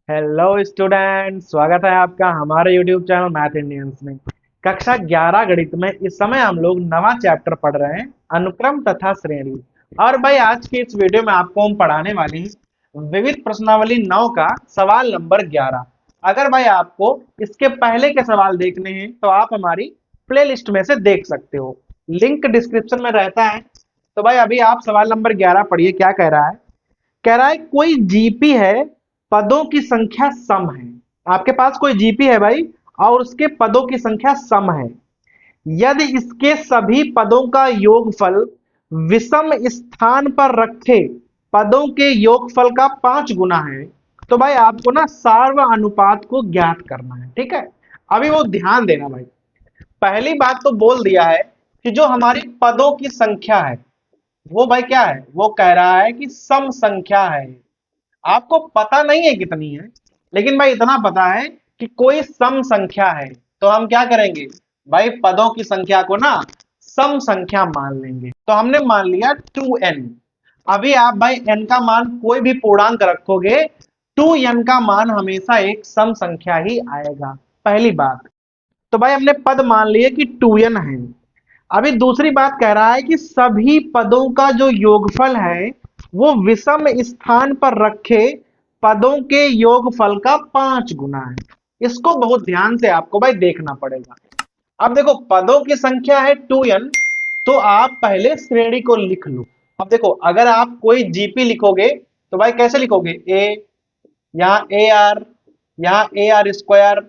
Hello student, स्वागत है आपका हमारे यूट्यूब चैनल मैथ इंडियंस में। कक्षा 11 गणित में इस समय हम लोग नवा चैप्टर पढ़ रहे हैं, अनुक्रम तथा श्रेणी। और भाई आज की इस वीडियो में आपको हम पढ़ाने वाले हैं विविध प्रश्नावली 9 का सवाल नंबर 11। अगर भाई आपको इसके पहले के सवाल देखने हैं तो आप हमारी प्ले लिस्ट में से देख सकते हो, लिंक डिस्क्रिप्शन में रहता है। तो भाई अभी आप सवाल नंबर 11 पढ़िए, क्या कह रहा है। कह रहा है कोई जीपी है, पदों की संख्या सम है। आपके पास कोई जीपी है भाई और उसके पदों की संख्या सम है। यदि इसके सभी पदों का योगफल विषम स्थान पर रखे पदों के योगफल का 5 गुना है, तो भाई आपको ना सार्व अनुपात को ज्ञात करना है। ठीक है, अभी वो ध्यान देना भाई। पहली बात तो बोल दिया है कि जो हमारी पदों की संख्या है वो भाई क्या है, वो कह रहा है कि सम संख्या है। आपको पता नहीं है कितनी है, लेकिन भाई इतना पता है कि कोई सम संख्या है। तो हम क्या करेंगे भाई, पदों की संख्या को ना सम संख्या मान लेंगे। तो हमने मान लिया 2n। अभी आप भाई n का मान कोई भी पूर्णांक रखोगे, 2n का मान हमेशा एक सम संख्या ही आएगा, पहली बात। तो भाई हमने पद मान लिए कि 2n है। अभी दूसरी बात कह रहा है कि सभी पदों का जो योगफल है वो विषम स्थान पर रखे पदों के योगफल का 5 गुना है। इसको बहुत ध्यान से आपको भाई देखना पड़ेगा। अब देखो पदों की संख्या है 2n, तो आप पहले श्रेणी को लिख लो। अब देखो अगर आप कोई जीपी लिखोगे तो भाई कैसे लिखोगे, ए, यहाँ ए आर, यहाँ ए आर स्क्वायर,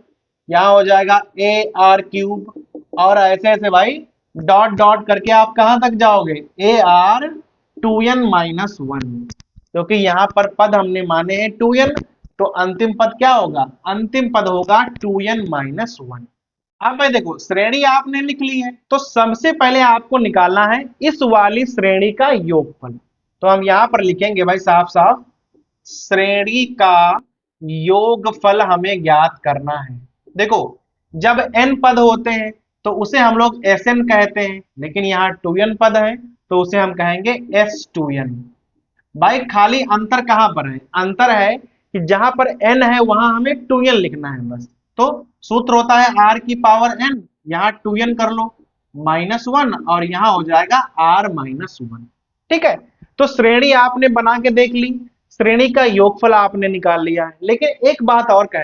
यहाँ हो जाएगा ए आर क्यूब, और ऐसे ऐसे भाई डॉट डॉट करके आप कहां तक जाओगे, ए आर 2n-1, क्योंकि यहाँ पर पद हमने माने हैं 2n। तो अंतिम पद क्या होगा, अंतिम पद होगा 2n-1। अब भाई देखो श्रेणी आपने लिख ली है, तो सबसे पहले आपको निकालना है इस वाली श्रेणी का योगफल। तो हम यहां पर लिखेंगे भाई साफ साफ, श्रेणी का योगफल हमें ज्ञात करना है। देखो जब n पद होते हैं तो उसे हम लोग Sn कहते हैं, लेकिन यहाँ 2n पद है तो उसे हम कहेंगे S2n। भाई खाली अंतर कहां पर है, अंतर है कि जहां पर n है वहां हमें 2n लिखना है बस। तो सूत्र होता है r की पावर n, यहाँ 2n कर लो -1, और यहाँ हो जाएगा r-1। ठीक है, तो श्रेणी आपने बना के देख ली, श्रेणी का योगफल आपने निकाल लिया है। लेकिन एक बात और कह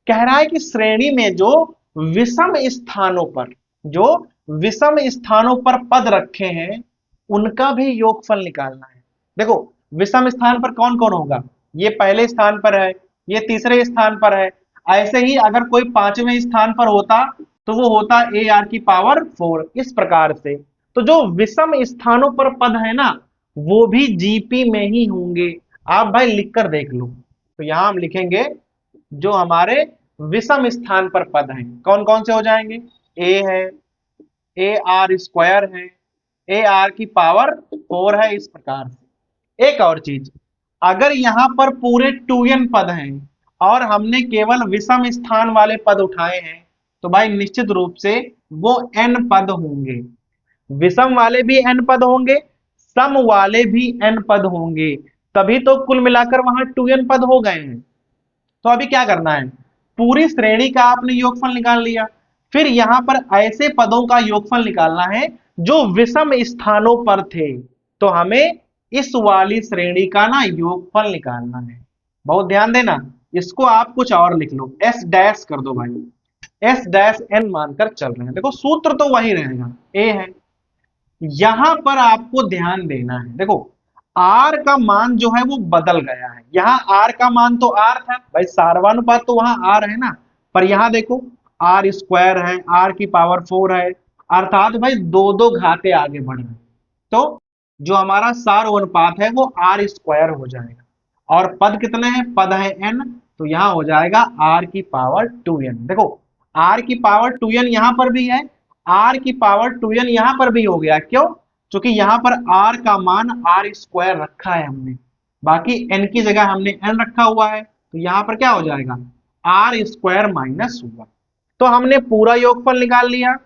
रहा है कि श्रेणी में जो विषम स्थानों पर, जो विषम स्थानों पर पद रखे हैं उनका भी योगफल निकालना है। देखो विषम स्थान पर कौन कौन होगा, ये पहले स्थान पर है, ये तीसरे स्थान पर है। ऐसे ही अगर कोई 5वें स्थान पर होता तो वो होता ए आर की पावर 4, इस प्रकार से। तो जो विषम स्थानों पर पद है ना वो भी जीपी में ही होंगे। आप भाई लिखकर देख लो। तो यहां हम लिखेंगे जो हमारे विषम स्थान पर पद हैं कौन कौन से हो जाएंगे, ए है, ए आर स्क्वायर है, ए आर की पावर 4 है, इस प्रकार से। एक और चीज, अगर यहां पर पूरे 2n पद हैं और हमने केवल विषम स्थान वाले पद उठाए हैं तो भाई निश्चित रूप से वो n पद होंगे। विषम वाले भी n पद होंगे, सम वाले भी n पद होंगे, तभी तो कुल मिलाकर वहां 2n पद हो गए हैं। तो अभी क्या करना है, पूरी श्रेणी का आपने योगफल निकाल लिया, फिर यहां पर ऐसे पदों का योगफल निकालना है जो विषम स्थानों पर थे। तो हमें इस वाली श्रेणी का ना योगफल निकालना है। बहुत ध्यान देना, इसको आप कुछ और लिख लो, एस डैश कर दो भाई, एस डैश एन मानकर चल रहे हैं। देखो सूत्र तो वही रहेगा, ए है। यहां पर आपको ध्यान देना है, देखो आर का मान जो है वो बदल गया है। यहाँ आर का मान तो आर था भाई, सार्वनुपात तो वहां आर है ना, पर यहाँ देखो आर स्क्वायर है, आर की पावर 4 है, अर्थात भाई दो दो घाते आगे बढ़ रहे हैं। तो जो हमारा सार्वनुपात है वो आर स्क्वायर हो जाएगा। और पद कितने हैं, पद है एन, तो यहाँ हो जाएगा आर की पावर 2n। देखो आर की पावर 2n यहाँ पर भी है, आर की पावर 2n यहाँ पर भी हो गया। क्यों, क्योंकि यहाँ पर r का मान आर स्क्वायर रखा है हमने, बाकी n की जगह हमने n रखा हुआ है, तो यहाँ पर क्या हो जाएगा आर स्क्वायर -1। तो हमने पूरा योगफल निकाल लिया,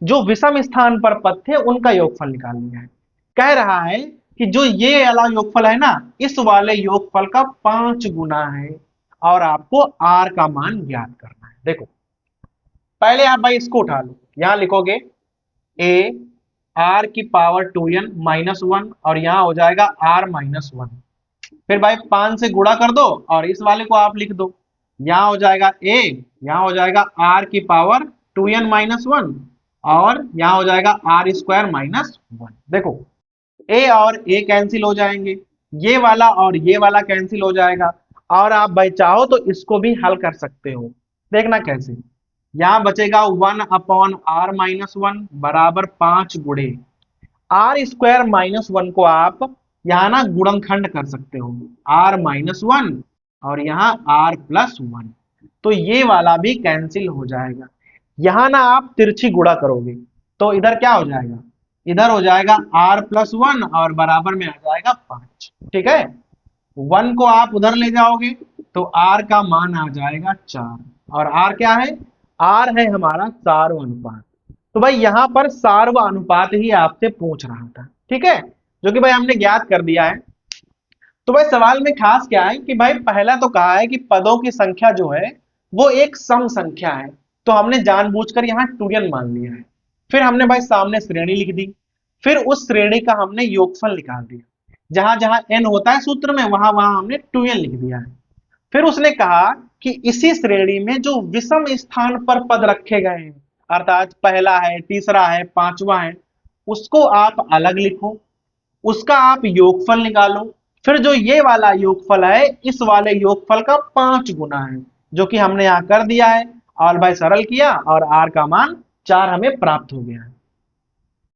जो विषम स्थान पर पद थे उनका योगफल निकाल लिया है। कह रहा है कि जो ये वाला योगफल है ना इस वाले योगफल का 5 गुना है। और आपको आर का मान ज्ञात करना है। देखो पहले आप भाई इसको उठा लो, यहां लिखोगे ए आर की पावर 2n-1 और यहां हो जाएगा r-1। फिर भाई 5 से गुणा कर दो और इस वाले को आप लिख दो, यहां हो जाएगा a, यहां हो जाएगा r की पावर 2n-1 और यहां हो जाएगा r² - 1। देखो a और a कैंसिल हो जाएंगे, ये वाला और ये वाला कैंसिल हो जाएगा, और आप भाई चाहो तो इसको भी हल कर सकते हो। देखना कैसे, यहां बचेगा 1/r-1 बराबर 5 गुणे r² - 1 को आप यहाँ ना गुणनखंड कर सकते हो, r-1 और यहाँ r+1, तो ये वाला भी कैंसिल हो जाएगा। यहां ना आप तिरछी गुणा करोगे तो इधर क्या हो जाएगा, इधर हो जाएगा r+1 और बराबर में आ जाएगा 5। ठीक है, 1 को आप उधर ले जाओगे तो r का मान आ जाएगा 4, और r क्या है, r है हमारा सार्व अनुपात। तो भाई यहां पर सार्व अनुपात ही आपसे पूछ रहा था, ठीक है, जो कि भाई हमने ज्ञात कर दिया है। तो भाई सवाल में खास क्या है कि भाई पहला तो कहा है कि पदों की संख्या जो है वो एक सम संख्या है, तो हमने जानबूझकर यहाँ 2n मान लिया है। फिर हमने भाई सामने श्रेणी लिख दी, फिर उस श्रेणी का हमने योगफल निकाल दिया, जहां जहां n होता है सूत्र में वहां वहां हमने 2n लिख दिया है। फिर उसने कहा कि इसी श्रेणी में जो विषम स्थान पर पद रखे गए हैं, अर्थात पहला है, तीसरा है, पांचवा है, उसको आप अलग लिखो, उसका आप योगफल निकालो, फिर जो ये वाला योगफल है इस वाले योगफल का 5 गुना है, जो कि हमने यहां कर दिया है, और भाई सरल किया और r का मान 4 हमें प्राप्त हो गया है।